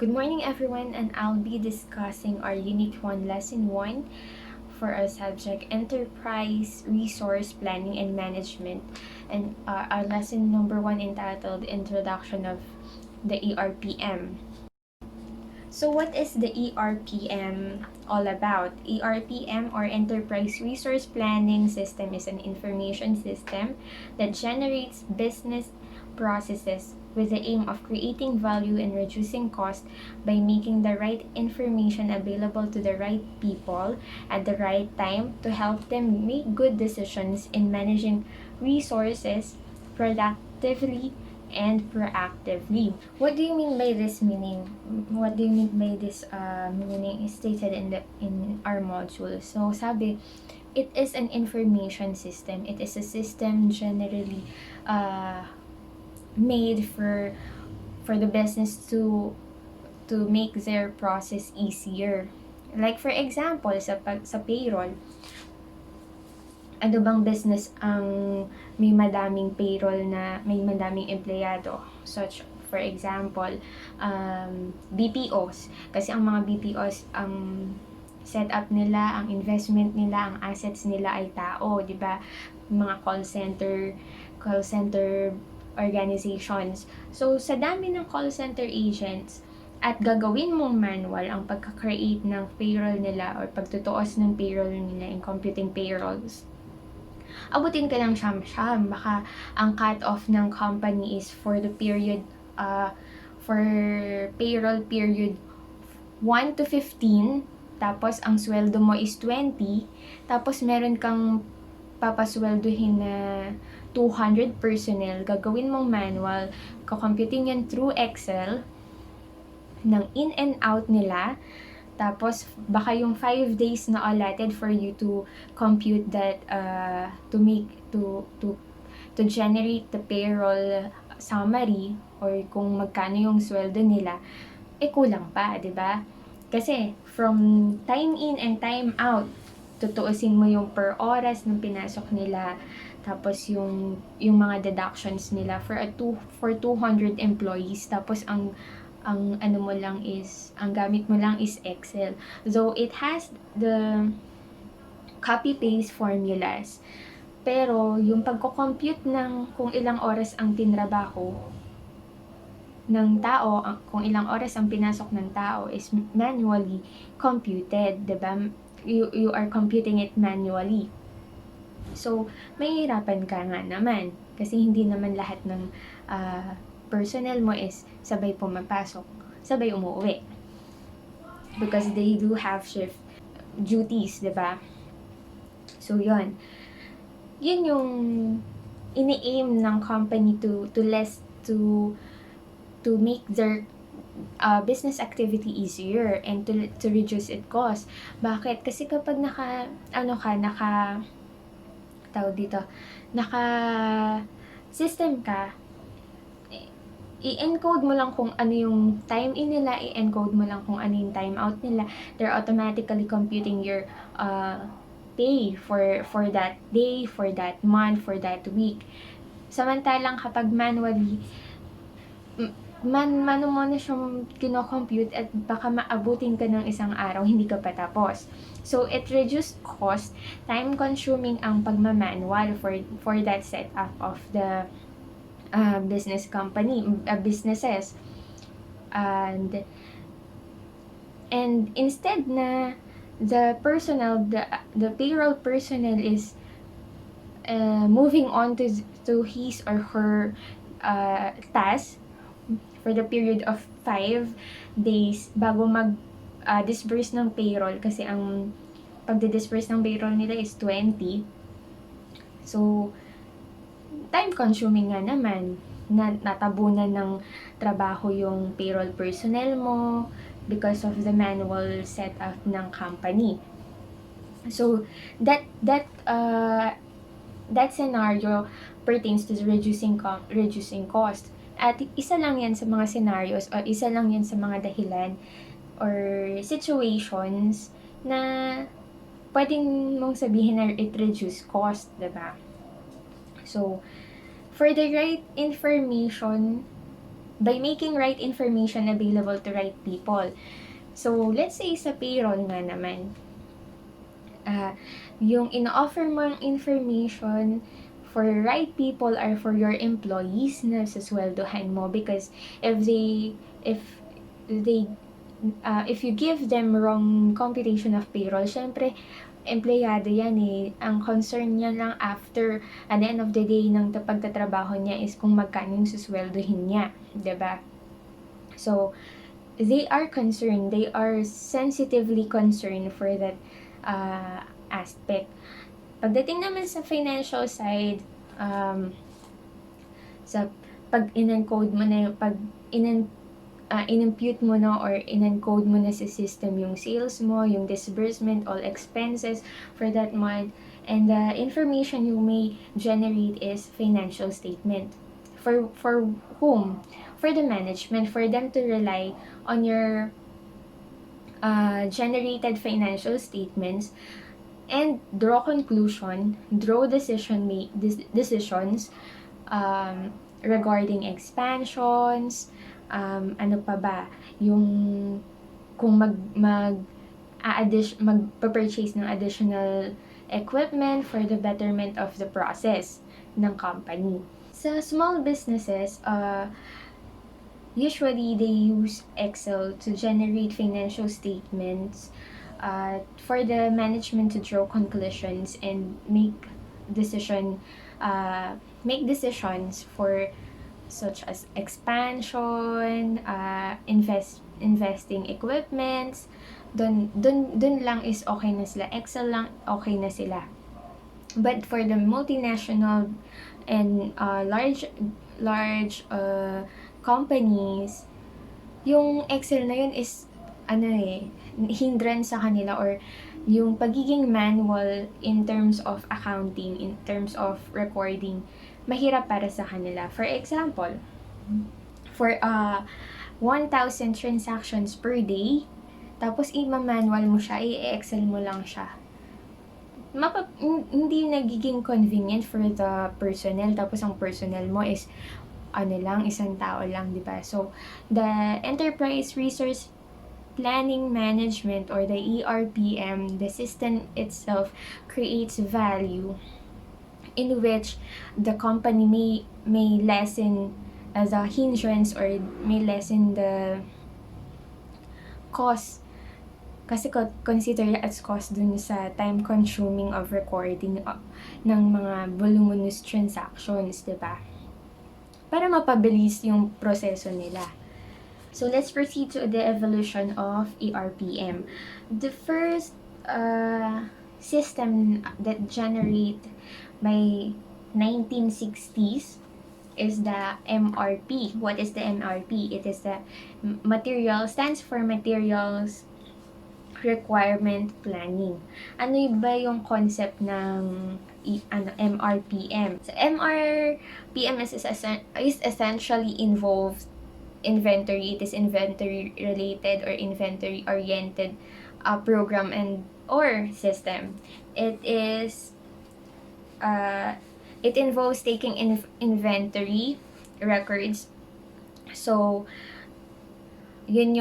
Good morning everyone, and I'll be discussing our Unit 1 Lesson 1 for our subject Enterprise Resource Planning and Management, and our lesson number 1 entitled Introduction of the ERPM. So what is the ERPM all about? ERPM, or Enterprise Resource Planning System, is an information system that generates business processes with the aim of creating value and reducing cost by making the right information available to the right people at the right time to help them make good decisions in managing resources productively and proactively. What do you mean by this meaning? What do you mean by this meaning is stated in our module? So sabi, it is an information system. It is a system generally made for the business to make their process easier. Like for example, sa payroll, ano bang business ang may madaming payroll na may madaming empleyado? Such, for example, BPOs. Kasi ang mga BPOs, ang setup nila, ang investment nila, ang assets nila ay tao, di ba? Mga call center organizations. So, sa dami ng call center agents, at gagawin mong manual ang pagka-create ng payroll nila or pagtutuos ng payroll nila in computing payrolls, abutin ka ng siyam-siyam. Baka ang cut-off ng company is for the period, for payroll period 1 to 15, tapos ang sweldo mo is 20, tapos meron kang papasweldohin na 200 personnel, gagawin mong manual, kukomputing yan through Excel, ng in and out nila. Tapos, baka yung 5 days na allotted for you to compute that, to generate the payroll summary, or kung magkano yung sweldo nila, kulang pa, di ba? Kasi, from time in and time out, tutuusin mo yung per oras ng pinasok nila, tapos yung mga deductions nila for 200 employees, tapos ang ano mo lang is, ang gamit mo lang is Excel. Though it has the copy-paste formulas, pero yung pagko-compute ng kung ilang oras ang tinrabaho ng tao, kung ilang oras ang pinasok ng tao is manually computed, diba? You are computing it manually. So, mahihirapan ka nga naman kasi hindi naman lahat ng personnel mo is sabay pumapasok, sabay umuwi. Because they do have shift duties, di ba? So, yun. Yun yung ini-aim ng company to make their business activity easier and to reduce its cost. Bakit? Kasi kapag naka system ka, i-encode mo lang kung ano yung time in nila, i-encode mo lang kung ano yung time out nila, they're automatically computing your pay for that day, for that month, for that week. Samantalang kapag manually, mano mo na siyang kino-compute at baka maabutin ka ng isang araw, hindi ka pa tapos. So, it reduced cost, time-consuming ang pagmamanual for that setup of the businesses. And instead na the payroll personnel is moving on to his or her task for the period of 5 days bago disburse ng payroll, kasi ang pagdi-disburse ng payroll nila is 20. So, time-consuming nga naman, natabunan ng trabaho yung payroll personnel mo because of the manual setup ng company. So, that scenario pertains to reducing cost. At isa lang yan sa mga scenarios, o isa lang yan sa mga dahilan or situations na pwedeng mong sabihin na it reduce cost, diba? So, for the right information by making right information available to right people. So, let's say sa payroll nga naman, yung in-offer mong information for right people are for your employees na sasweldohan mo, because if they they if you give them wrong computation of payroll, syempre empleyado yan eh. Ang concern niya lang after, at the end of the day, ng pagtatrabaho niya is kung magkano yung susweldohin niya, 'di ba? So, they are concerned, they are sensitively concerned for that aspect. Pagdating naman sa financial side, sa pag in-encode mo na yung in-impute mo na or in-encode mo na sa system yung sales mo, yung disbursement, all expenses for that month, and the information you may generate is financial statement. For whom? For the management, for them to rely on your generated financial statements and draw decisions regarding expansions, ano pa ba, yung kung magpa-purchase ng additional equipment for the betterment of the process ng company. Sa small businesses, usually they use Excel to generate financial statements for the management to draw conclusions and make decisions for such as expansion, investing equipments. Dun lang is okay na sila. Excel lang okay na sila. But for the multinational and large companies, yung Excel na yun is hindrance sa kanila, or yung pagiging manual in terms of accounting, in terms of recording, mahirap para sa kanila. For example, for 1,000 transactions per day, tapos i-manual mo siya, i-Excel mo lang siya. Hindi nagiging convenient for the personnel, tapos ang personnel mo is isang tao lang, di ba? So, the enterprise resource planning management, or the ERPM, the system itself creates value in which the company may lessen as a hindrance, or may lessen the cost, kasi consider as cost dun sa time consuming of recording ng mga voluminous transactions, diba? Para mapabilis yung proseso nila. So, let's proceed to the evolution of ERPM. The first system that generate by 1960s is the MRP. What is the MRP? It is the stands for Materials Requirement Planning. Ano ba yung concept ng MRPM? So, MRPM is essentially involved inventory. It is inventory related or inventory oriented program or system. It involves taking inventory records. So, yun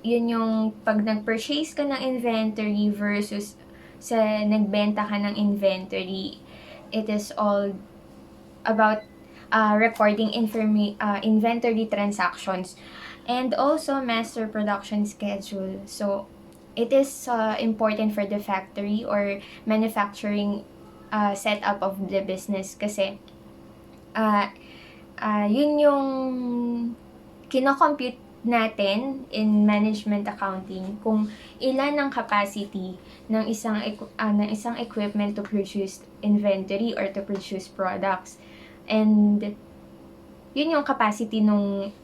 yung pag nag-purchase ka ng inventory versus sa nagbenta ka ng inventory, it is all about recording inventory transactions, and also master production schedule. So, it is important for the factory or manufacturing setup of the business, kasi yun yung kinocompute natin in management accounting, kung ilan ang capacity ng isang equipment to produce inventory or to produce products. And yun yung capacity nung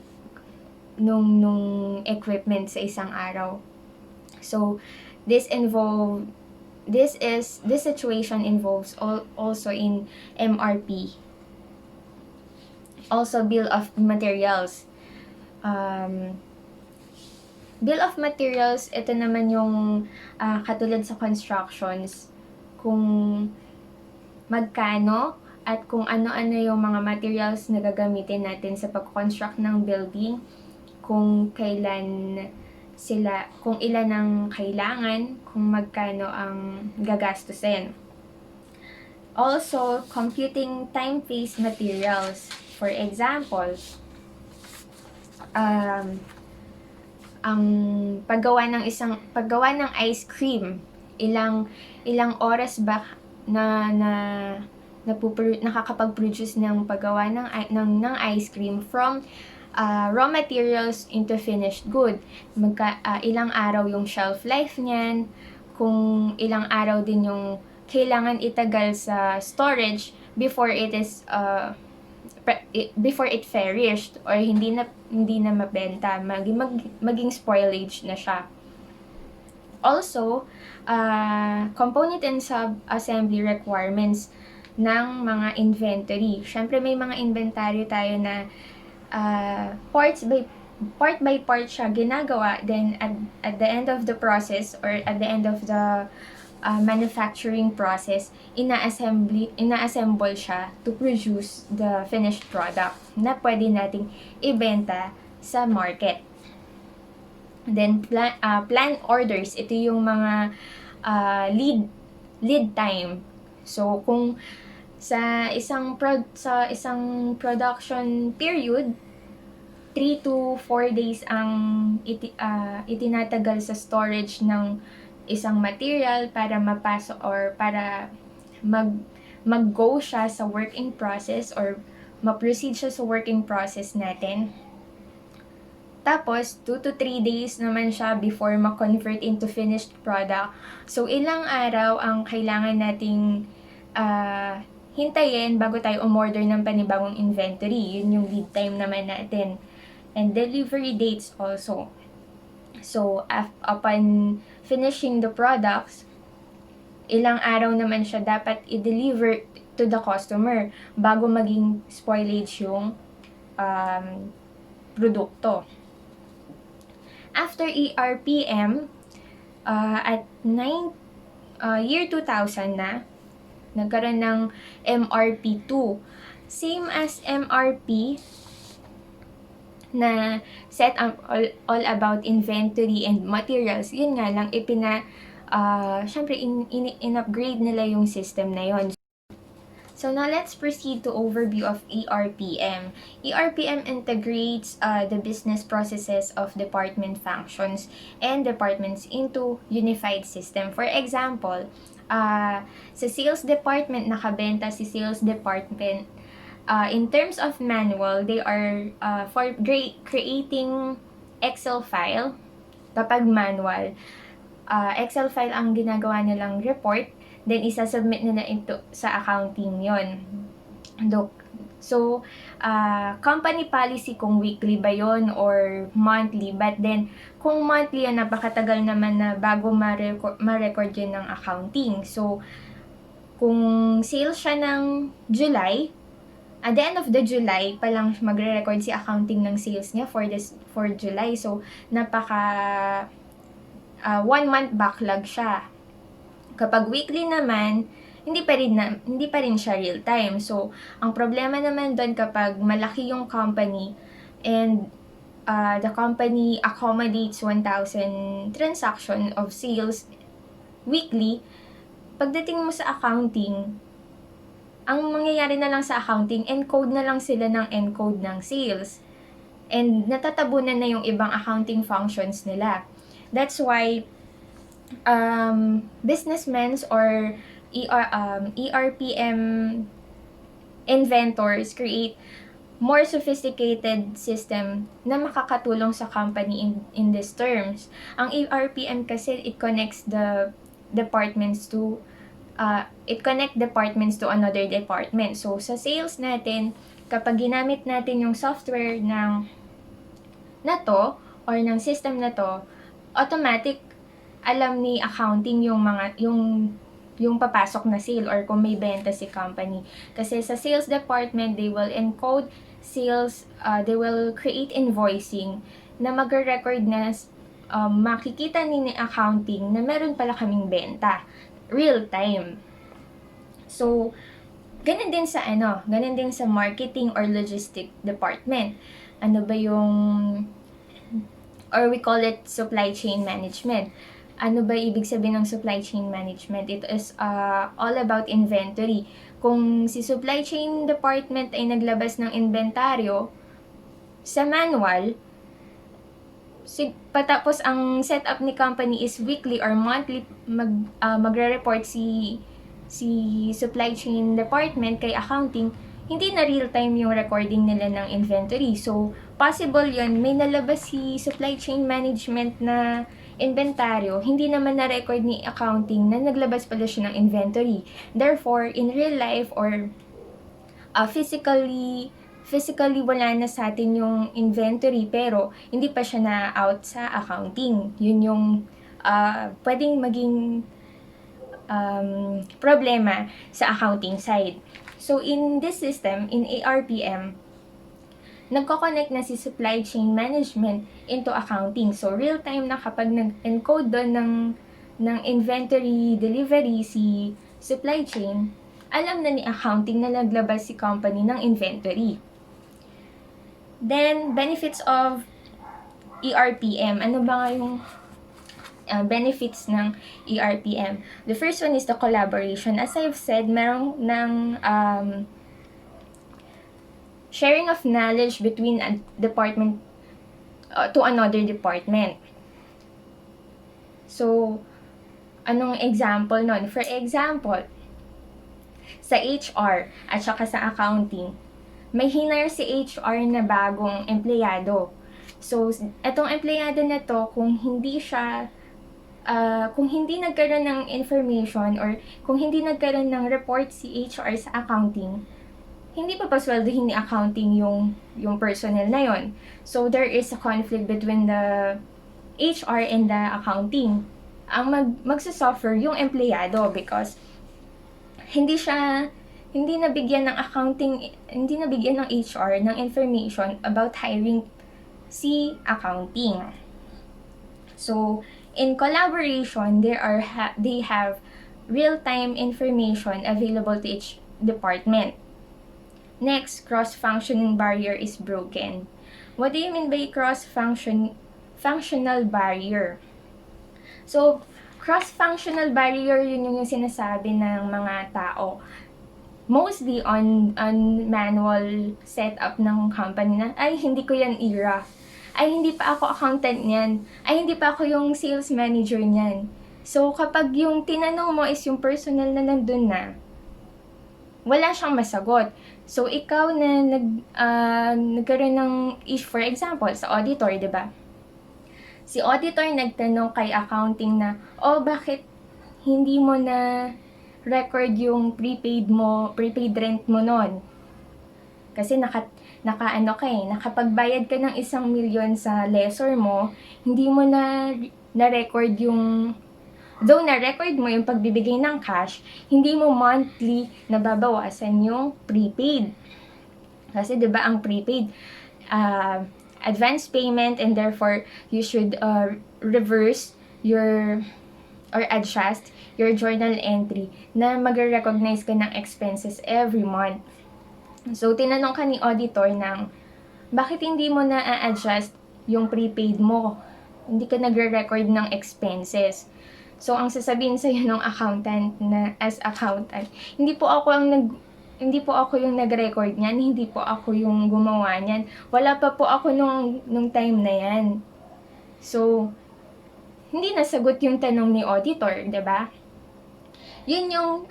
equipment sa isang araw. So, this situation involves also in MRP. Also, bill of materials. Bill of materials, ito naman yung katulad sa constructions, kung magkano at kung ano-ano yung mga materials na gagamitin natin sa pag-construct ng building, kung kung ilan ang kailangan, kung magkano ang gagastusin. Also, computing time-phase materials. For example, ang paggawa ng ice cream, ilang oras ba nakakapag-produce ng paggawa ng ice cream from raw materials into finished good. Ilang araw yung shelf life niyan, kung ilang araw din yung kailangan itagal sa storage before it perished or hindi na mabenta, maging spoilage na siya. Also, component and sub-assembly requirements ng mga inventory. Syempre may mga inventory tayo na part by part siya ginagawa, then at the end of the process or at the end of the manufacturing process, ina-assemble siya to produce the finished product na pwede nating ibenta sa market. Then plan orders, ito yung mga lead time. So kung sa isang production period, 3 to 4 days ang itinatagal sa storage ng isang material para mapasok or para mag-go siya sa working process or ma-proceed siya sa working process natin. Tapos, 2 to 3 days naman siya before ma-convert into finished product. So, ilang araw ang kailangan nating hintayin bago tayo umorder ng panibagong inventory. Yun yung lead time naman natin. And delivery dates also. So, upon finishing the products, ilang araw naman siya dapat i-deliver to the customer bago maging spoilage yung produkto. After ERPM, at year 2000 na, nagkaroon ng MRP2. Same as MRP, na set up all about inventory and materials. Yun nga lang, syempre in-upgrade nila yung system na yun. So now let's proceed to overview of ERPM. ERPM integrates the business processes of department functions and departments into unified system. For example, sa sales department, nakabenta si sales department. In terms of manual, they are for creating Excel file. Kapag manual, Excel file ang ginagawa nilang report, then isa-submit nila ito sa accounting yon. So, company policy kung weekly ba yon or monthly. But then, kung monthly yan, napakatagal naman na bago ma-record yun ng accounting. So, kung sales siya ng July, at the end of the July pa lang magre-record si accounting ng sales niya for July. So, 1 month backlog siya. Kapag weekly naman, hindi pa rin siya real time. So, ang problema naman doon kapag malaki yung company and the company accommodates 1,000 transaction of sales weekly, pagdating mo sa accounting, ang mangyayari na lang sa accounting, encode na lang sila ng encode ng sales. And natatabunan na yung ibang accounting functions nila. That's why businessmen or ERPM inventors create more sophisticated system na makakatulong sa company in these terms. Ang ERPM kasi, it connects departments to another department. So, sa sales natin, kapag ginamit natin yung software na to or ng system na to, automatic alam ni accounting yung papasok na sale or kung may benta si company. Kasi sa sales department, they will encode sales, they will create invoicing na magre-record na makikita ni accounting na meron pala kaming benta. Real time. So, Ganun din sa ganun din sa marketing or logistic department. Ano ba yung, or we call it supply chain management. Ano ba ibig sabihin ng supply chain management? It is all about inventory. Kung si supply chain department ay naglabas ng inventaryo sa manual, patapos ang setup ni company is weekly or monthly, magre-report si supply chain department kay accounting, hindi na real time yung recording nila ng inventory. So, possible yun, may nalabas si supply chain management na inventaryo, hindi naman na-record ni accounting na naglabas pala siya ng inventory. Therefore, in real life or physically wala na sa atin yung inventory pero hindi pa siya na-out sa accounting. Yun yung pwedeng maging problema sa accounting side. So, in this system, in ARPM, nagko-connect na si supply chain management into accounting. So, real time na kapag nag-encode doon ng inventory delivery si supply chain, alam na ni accounting na naglabas si company ng inventory. Then, benefits of ERPM. Ano ba nga yung benefits ng ERPM? The first one is the collaboration. As I've said, merong ng sharing of knowledge between a department to another department. So, anong example nun? For example, sa HR at saka sa accounting, may hinire si HR na bagong empleyado. So, etong empleyado na to, kung hindi nagkaroon ng information or kung hindi nagkaroon ng report si HR sa accounting, hindi pa pasweldohin ni accounting yung personnel na yon. So, there is a conflict between the HR and the accounting. Ang magsasuffer yung empleyado because hindi nabigyan ng HR ng information about hiring si accounting. So, in collaboration, they have real-time information available to each department. Next, cross-functioning barrier is broken. What do you mean by cross-functional barrier? So, cross-functional barrier, yun yung sinasabi ng mga tao. Mostly on manual setup ng company na, ay, hindi ko yan era. Ay, hindi pa ako accountant niyan. Ay, hindi pa ako yung sales manager niyan. So, kapag yung tinanong mo is yung personnel na nandun na, wala siyang masagot. So, ikaw na nagkaroon ng issue, for example, sa auditor, di ba? Si auditor nagtanong kay accounting na, bakit hindi mo na record yung prepaid rent mo nun? Kasi nakapagbayad ka ng 1 million sa lessor mo, hindi mo na-record though na-record mo yung pagbibigay ng cash, hindi mo monthly nababawasan yung prepaid. Kasi 'di ba ang prepaid, advance payment, and therefore you should reverse or adjust your journal entry na mag-recognize ka ng expenses every month. So, tinanong ka ni auditor ng, bakit hindi mo na-adjust yung prepaid mo? Hindi ka nagre-record ng expenses. So, ang sasabihin sa'yo ng accountant na, as accountant, hindi po ako yung nag-record niyan, hindi po ako yung gumawa niyan. Wala pa po ako nung time na yan. So, hindi nasagot yung tanong ni auditor, 'di ba? Yun yung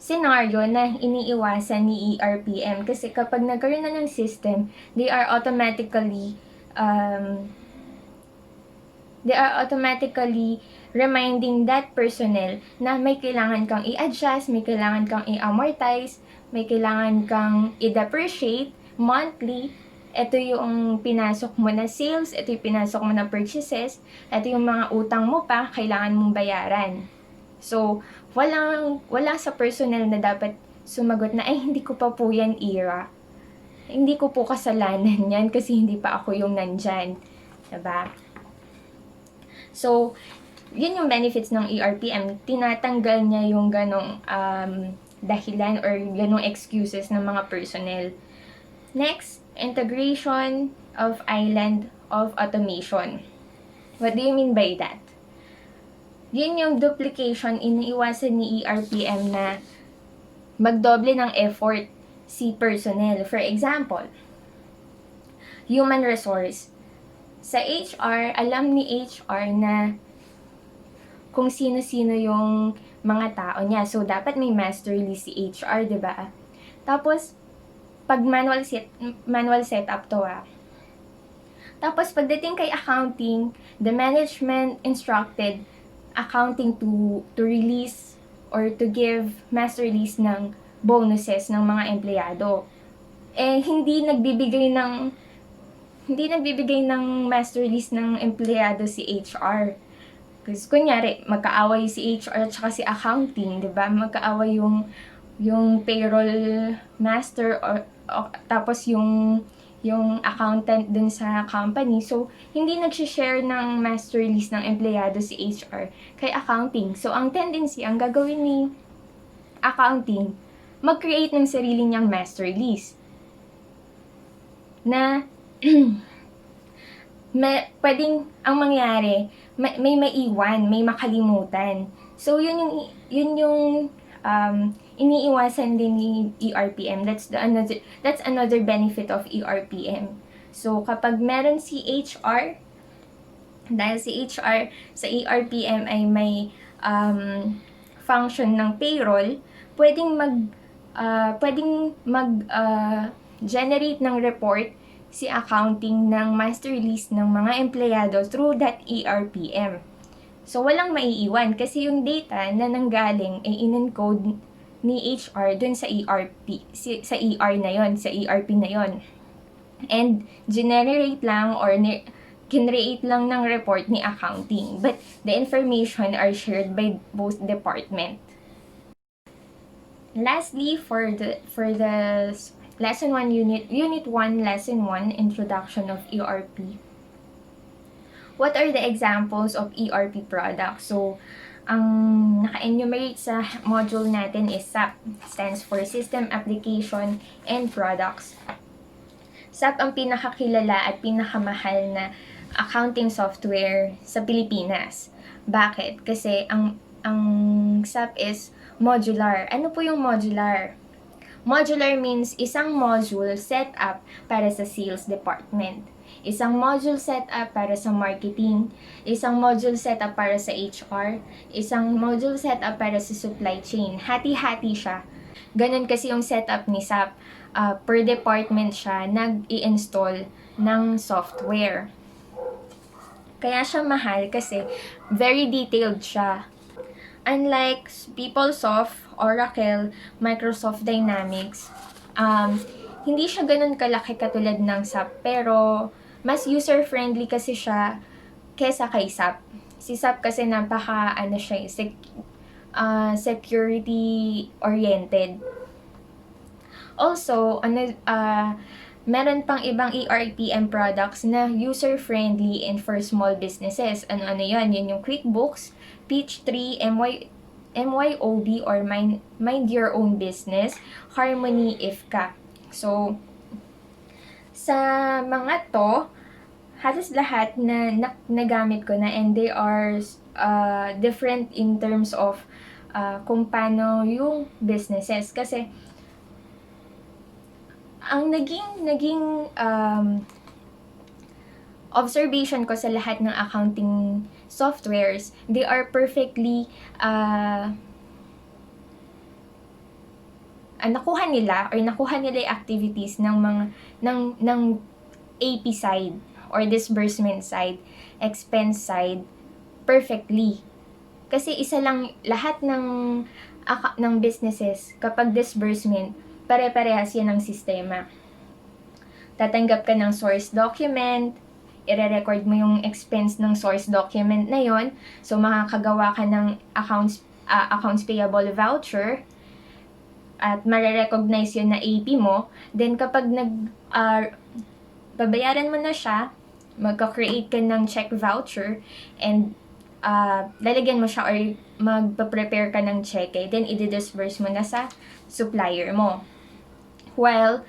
scenario na iniiwasan ni ERPM kasi kapag nagkaroon na ng system, they are automatically reminding that personnel na may kailangan kang i-adjust, may kailangan kang i-amortize, may kailangan kang i-depreciate monthly. Ito yung pinasok mo na sales, ito yung pinasok mo na purchases, ito yung mga utang mo pa, kailangan mong bayaran. So, wala sa personnel na dapat sumagot na, ay, hindi ko pa po yan era. Hindi ko po kasalanan yan kasi hindi pa ako yung nandyan. Diba? So, yun yung benefits ng ERPM. Tinatanggal niya yung ganong dahilan or ganong excuses ng mga personnel. Next, integration of island of automation. What do you mean by that? Yun yung duplication, iniiwasan ni ERPM na magdoble ng effort si personnel. For example, human resource. Sa HR, alam ni HR na kung sino-sino yung mga tao niya. So, dapat may master list si HR, di ba? Tapos, pag manual setup to Tapos, pagdating kay accounting, the management instructed accounting to release or to give master list ng bonuses ng mga empleyado. Hindi nagbibigay ng master list ng empleyado si HR. Kasi kunyari, magkaaway si HR at saka si accounting, 'di ba? Magkaaway yung payroll master or tapos yung accountant dun sa company. So, hindi nag-share ng master list ng empleyado si HR kay accounting. So, ang tendency, ang gagawin ni accounting, mag-create ng sarili niyang master list na ang mangyari, may maiwan, may makalimutan. So, yun yung iniiwasan din ni ERPM. That's another benefit of ERPM. So, kapag meron si HR, dahil si HR sa ERPM ay may function ng payroll, pwedeng mag-generate ng report si accounting ng master list ng mga empleyado through that ERPM. So, walang maiiwan kasi yung data na nanggaling ay in-encode ni HR dun sa ERP, sa ER na yon, sa ERP na yon. And generate lang or generate lang ng report ni accounting. But the information are shared by both department. Lastly, for the Lesson 1 Unit 1, Lesson 1, Introduction of ERP. What are the examples of ERP products? So, ang naka-enumerate sa module natin is SAP, stands for System Application and Products. SAP ang pinakakilala at pinakamahal na accounting software sa Pilipinas. Bakit? Kasi ang SAP is modular. Ano po yung modular? Modular means isang module set up para sa sales department, isang module set up para sa marketing, isang module set up para sa HR, isang module set up para sa supply chain. Hati-hati siya. Ganun kasi yung setup ni SAP. Per department siya nag-i-install ng software. Kaya siya mahal kasi very detailed siya. Unlike PeopleSoft, Oracle, Microsoft Dynamics, hindi siya ganun kalaki katulad ng SAP, pero mas user-friendly kasi siya kesa kay SAP. Si SAP kasi security-oriented. Also, meron pang ibang ERPM products na user-friendly and for small businesses. Ano yan? Yun yung QuickBooks, Peachtree, MYOB or Mind Your Own Business, Harmony, IFCA. So, sa mga to, halos lahat na nagamit ko na, and they are different in terms of kung paano yung businesses. Kasi, ang naging observation ko sa lahat ng accounting softwares, they are perfectly nakuha nila yung activities ng AP side or disbursement side, expense side perfectly. Kasi isa lang lahat ng businesses kapag disbursement, pare-parehas yan ng sistema. Tatanggap ka ng source document, i-record mo yung expense ng source document na yon. So, makakagawa ka ng accounts payable voucher at mare-recognize yun na AP mo. Then, kapag babayaran mo na siya, magka-create ka ng check voucher and lalagyan mo siya or magpa-prepare ka ng cheque, then i-disburse mo na sa supplier mo. While,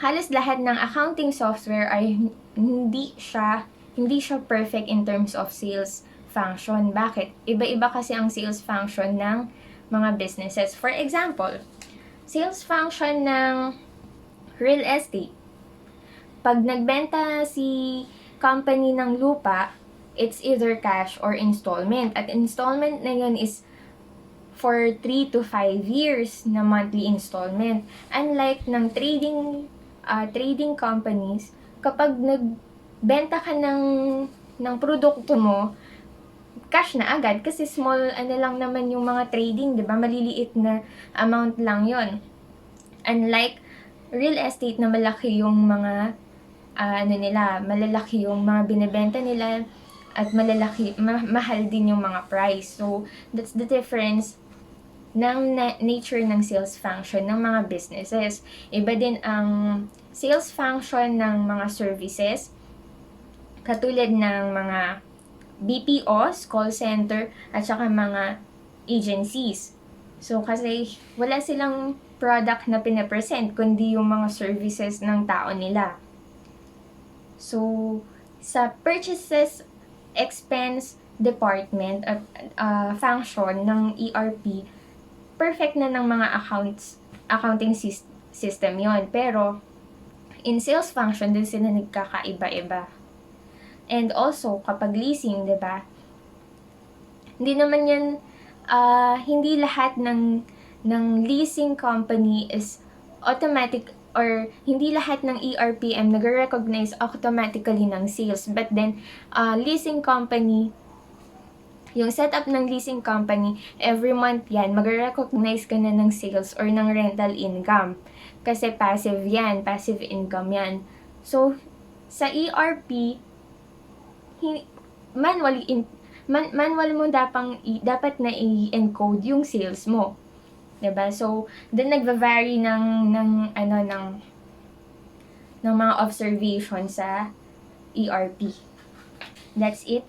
halos lahat ng accounting software ay hindi siya perfect in terms of sales function. Bakit? Iba-iba kasi ang sales function ng mga businesses. For example, sales function ng real estate. Pag nagbenta si company ng lupa, it's either cash or installment. At installment na yun is for 3 to 5 years na monthly installment. Unlike ng trading companies, kapag nagbenta ka ng produkto mo, cash na agad kasi small lang naman yung mga trading, 'di ba? Maliliit na amount lang 'yon. Unlike real estate na malaki yung mga malalaki yung mga binebenta nila at mahal din yung mga price. So, that's the difference ng nature ng sales function ng mga businesses. Iba din ang sales function ng mga services, katulad ng mga BPOs, call center, at saka mga agencies. So, kasi wala silang product na pinapresent, kundi yung mga services ng tao nila. So, sa purchases expense department at function ng ERP, perfect na ng mga accounting system yon. Pero, in sales function din sila nagkakaiba-iba. And also, kapag leasing, 'di ba? Hindi naman yan, hindi lahat ng leasing company is automatic, or hindi lahat ng ERPM nag-recognize automatically ng sales. But then, leasing company, yung setup ng leasing company, every month yan, mag-recognize ka na ng sales or ng rental income. Kasi passive yan, passive income yan. So, sa ERP, manual mo dapat na i-encode yung sales mo. 'Di ba? So, doon nagva-vary ng mga observation sa ERP. That's it.